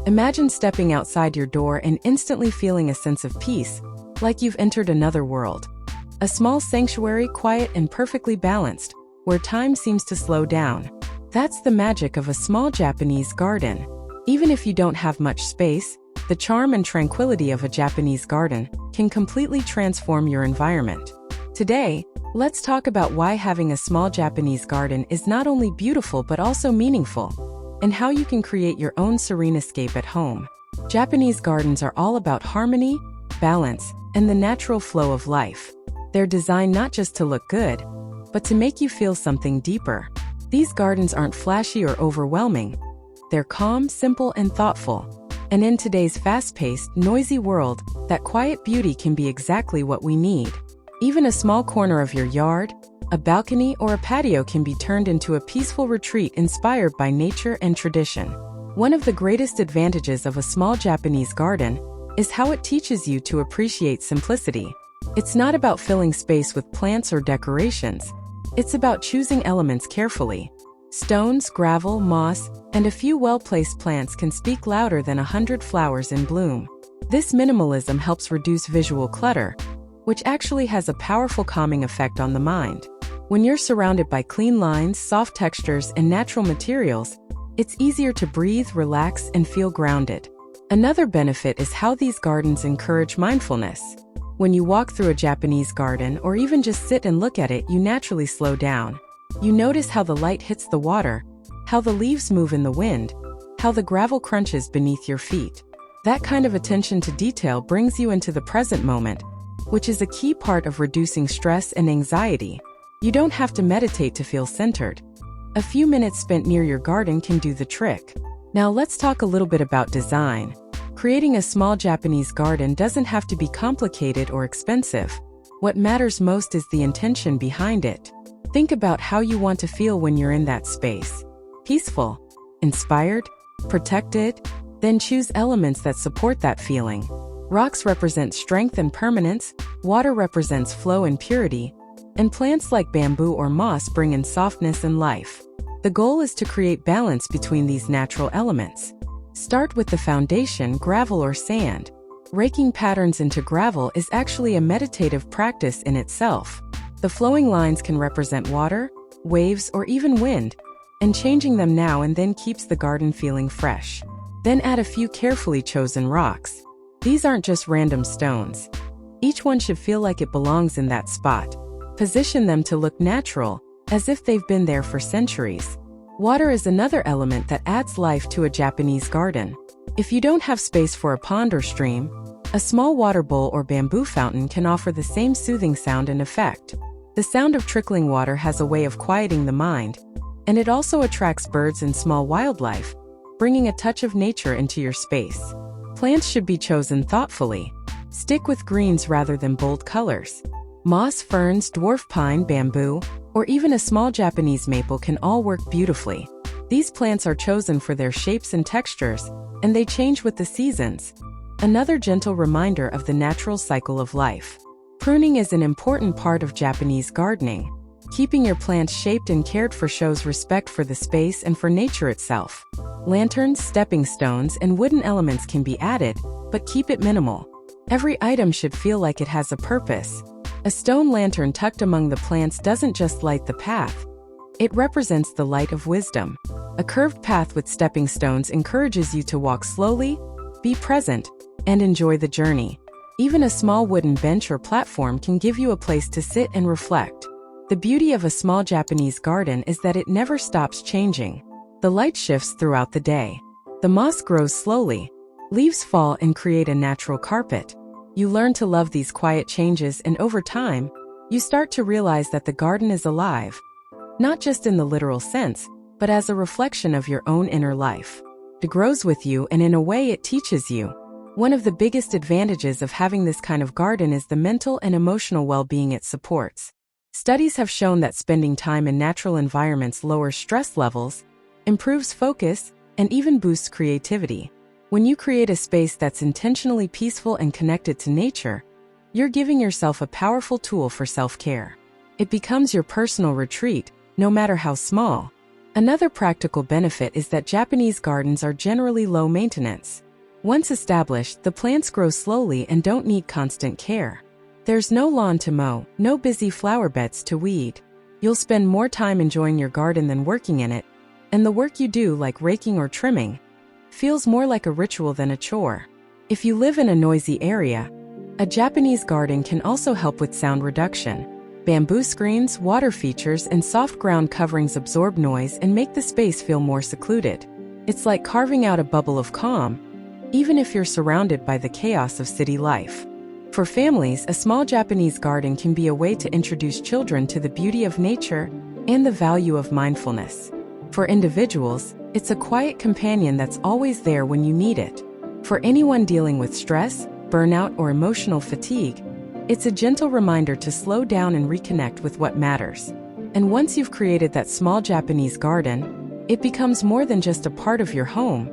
Imagine stepping outside your door and instantly feeling a sense of peace, like you've entered another world. A small sanctuary, quiet and perfectly balanced, where time seems to slow down. That's the magic of a small Japanese garden. Even if you don't have much space, the charm and tranquility of a Japanese garden can completely transform your environment. Today, let's talk about why having a small Japanese garden is not only beautiful but also meaningful, and how you can create your own serene escape at home. Japanese gardens are all about harmony, balance, and the natural flow of life. They're designed not just to look good, but to make you feel something deeper. These gardens aren't flashy or overwhelming. They're calm, simple, and thoughtful. And in today's fast-paced, noisy world, that quiet beauty can be exactly what we need. Even a small corner of your yard, a balcony, or a patio can be turned into a peaceful retreat inspired by nature and tradition. One of the greatest advantages of a small Japanese garden is how it teaches you to appreciate simplicity. It's not about filling space with plants or decorations. It's about choosing elements carefully. Stones, gravel, moss, and a few well-placed plants can speak louder than 100 flowers in bloom. This minimalism helps reduce visual clutter, which actually has a powerful calming effect on the mind. When you're surrounded by clean lines, soft textures, and natural materials, it's easier to breathe, relax, and feel grounded. Another benefit is how these gardens encourage mindfulness. When you walk through a Japanese garden or even just sit and look at it, you naturally slow down. You notice how the light hits the water, how the leaves move in the wind, how the gravel crunches beneath your feet. That kind of attention to detail brings you into the present moment, which is a key part of reducing stress and anxiety. You don't have to meditate to feel centered. A few minutes spent near your garden can do the trick. Now let's talk a little bit about design. Creating a small Japanese garden doesn't have to be complicated or expensive. What matters most is the intention behind it. Think about how you want to feel when you're in that space. Peaceful, inspired, protected? Then choose elements that support that feeling. Rocks represent strength and permanence, water represents flow and purity, and plants like bamboo or moss bring in softness and life. The goal is to create balance between these natural elements. Start with the foundation, gravel or sand. Raking patterns into gravel is actually a meditative practice in itself. The flowing lines can represent water, waves, or even wind, and changing them now and then keeps the garden feeling fresh. Then add a few carefully chosen rocks. These aren't just random stones. Each one should feel like it belongs in that spot. Position them to look natural, as if they've been there for centuries. Water is another element that adds life to a Japanese garden. If you don't have space for a pond or stream, a small water bowl or bamboo fountain can offer the same soothing sound and effect. The sound of trickling water has a way of quieting the mind, and it also attracts birds and small wildlife, bringing a touch of nature into your space. Plants should be chosen thoughtfully. Stick with greens rather than bold colors. Moss, ferns, dwarf pine, bamboo, or even a small Japanese maple can all work beautifully. These plants are chosen for their shapes and textures, and they change with the seasons. Another gentle reminder of the natural cycle of life. Pruning is an important part of Japanese gardening. Keeping your plants shaped and cared for shows respect for the space and for nature itself. Lanterns, stepping stones, and wooden elements can be added, but keep it minimal. Every item should feel like it has a purpose. A stone lantern tucked among the plants doesn't just light the path. It represents the light of wisdom. A curved path with stepping stones encourages you to walk slowly, be present, and enjoy the journey. Even a small wooden bench or platform can give you a place to sit and reflect. The beauty of a small Japanese garden is that it never stops changing. The light shifts throughout the day. The moss grows slowly. Leaves fall and create a natural carpet. You learn to love these quiet changes, and over time, you start to realize that the garden is alive, not just in the literal sense, but as a reflection of your own inner life. It grows with you, and in a way it teaches you. One of the biggest advantages of having this kind of garden is the mental and emotional well-being it supports. Studies have shown that spending time in natural environments lowers stress levels, improves focus, and even boosts creativity. When you create a space that's intentionally peaceful and connected to nature, you're giving yourself a powerful tool for self-care. It becomes your personal retreat, no matter how small. Another practical benefit is that Japanese gardens are generally low maintenance. Once established, the plants grow slowly and don't need constant care. There's no lawn to mow, no busy flower beds to weed. You'll spend more time enjoying your garden than working in it, and the work you do, like raking or trimming, feels more like a ritual than a chore. If you live in a noisy area, a Japanese garden can also help with sound reduction. Bamboo screens, water features, and soft ground coverings absorb noise and make the space feel more secluded. It's like carving out a bubble of calm, even if you're surrounded by the chaos of city life. For families, a small Japanese garden can be a way to introduce children to the beauty of nature and the value of mindfulness. For individuals, it's a quiet companion that's always there when you need it. For anyone dealing with stress, burnout, or emotional fatigue, it's a gentle reminder to slow down and reconnect with what matters. And once you've created that small Japanese garden, it becomes more than just a part of your home.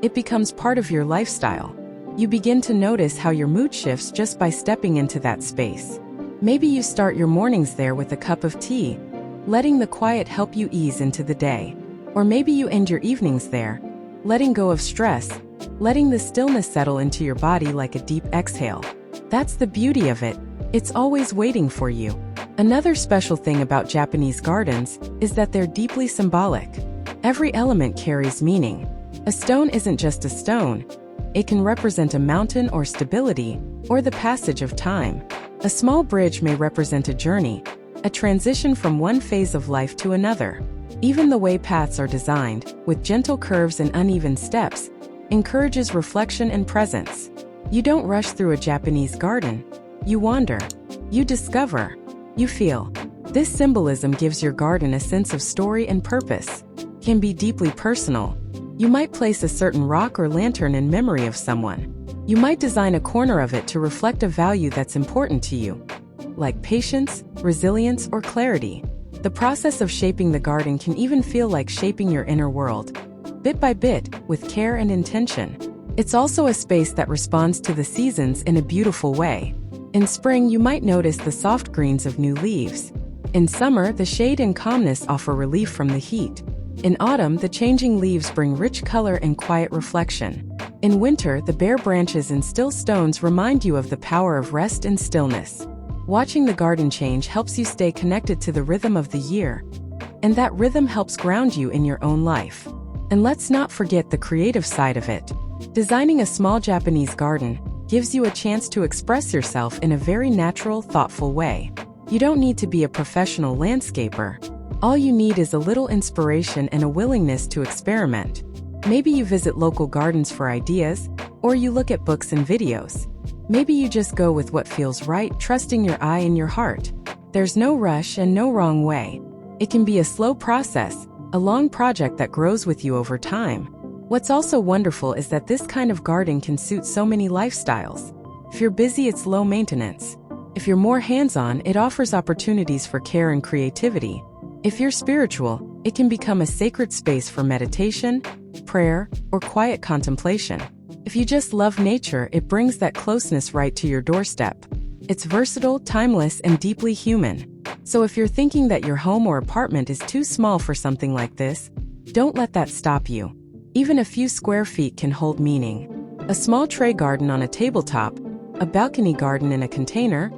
It becomes part of your lifestyle. You begin to notice how your mood shifts just by stepping into that space. Maybe you start your mornings there with a cup of tea, letting the quiet help you ease into the day. Or maybe you end your evenings there, letting go of stress, letting the stillness settle into your body like a deep exhale. That's the beauty of it. It's always waiting for you. Another special thing about Japanese gardens is that they're deeply symbolic. Every element carries meaning. A stone isn't just a stone. It can represent a mountain or stability, or the passage of time. A small bridge may represent a journey, a transition from one phase of life to another. Even the way paths are designed, with gentle curves and uneven steps, encourages reflection and presence. You don't rush through a Japanese garden. You wander. You discover. You feel. This symbolism gives your garden a sense of story and purpose. Can be deeply personal. You might place a certain rock or lantern in memory of someone. You might design a corner of it to reflect a value that's important to you, like patience, resilience, or clarity. The process of shaping the garden can even feel like shaping your inner world, bit by bit, with care and intention. It's also a space that responds to the seasons in a beautiful way. In spring, you might notice the soft greens of new leaves. In summer, the shade and calmness offer relief from the heat. In autumn, the changing leaves bring rich color and quiet reflection. In winter, the bare branches and still stones remind you of the power of rest and stillness. Watching the garden change helps you stay connected to the rhythm of the year, and that rhythm helps ground you in your own life. And let's not forget the creative side of it. Designing a small Japanese garden gives you a chance to express yourself in a very natural, thoughtful way. You don't need to be a professional landscaper. All you need is a little inspiration and a willingness to experiment. Maybe you visit local gardens for ideas, or you look at books and videos. Maybe you just go with what feels right, trusting your eye and your heart. There's no rush and no wrong way. It can be a slow process, a long project that grows with you over time. What's also wonderful is that this kind of garden can suit so many lifestyles. If you're busy, it's low maintenance. If you're more hands-on, it offers opportunities for care and creativity. If you're spiritual, it can become a sacred space for meditation, prayer, or quiet contemplation. If you just love nature, it brings that closeness right to your doorstep. It's versatile, timeless, and deeply human. So if you're thinking that your home or apartment is too small for something like this, don't let that stop you. Even a few square feet can hold meaning. A small tray garden on a tabletop, a balcony garden in a container,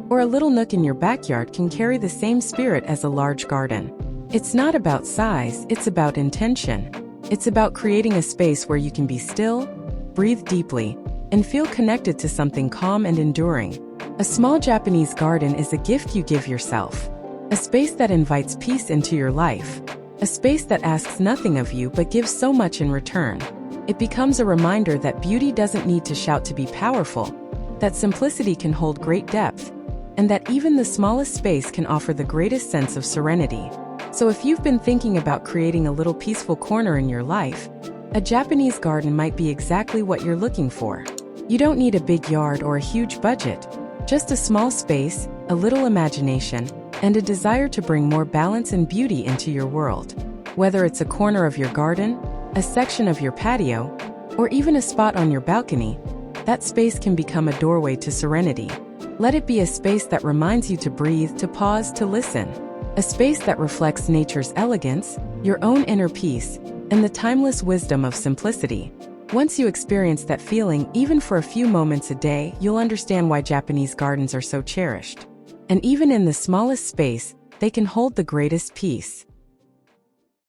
or a little nook in your backyard can carry the same spirit as a large garden. It's not about size, it's about intention. It's about creating a space where you can be still, breathe deeply, and feel connected to something calm and enduring. A small Japanese garden is a gift you give yourself. A space that invites peace into your life. A space that asks nothing of you but gives so much in return. It becomes a reminder that beauty doesn't need to shout to be powerful, that simplicity can hold great depth, and that even the smallest space can offer the greatest sense of serenity. So if you've been thinking about creating a little peaceful corner in your life, a Japanese garden might be exactly what you're looking for. You don't need a big yard or a huge budget, just a small space, a little imagination, and a desire to bring more balance and beauty into your world. Whether it's a corner of your garden, a section of your patio, or even a spot on your balcony, that space can become a doorway to serenity. Let it be a space that reminds you to breathe, to pause, to listen. A space that reflects nature's elegance, your own inner peace, and the timeless wisdom of simplicity. Once you experience that feeling, even for a few moments a day, you'll understand why Japanese gardens are so cherished. And even in the smallest space, they can hold the greatest peace.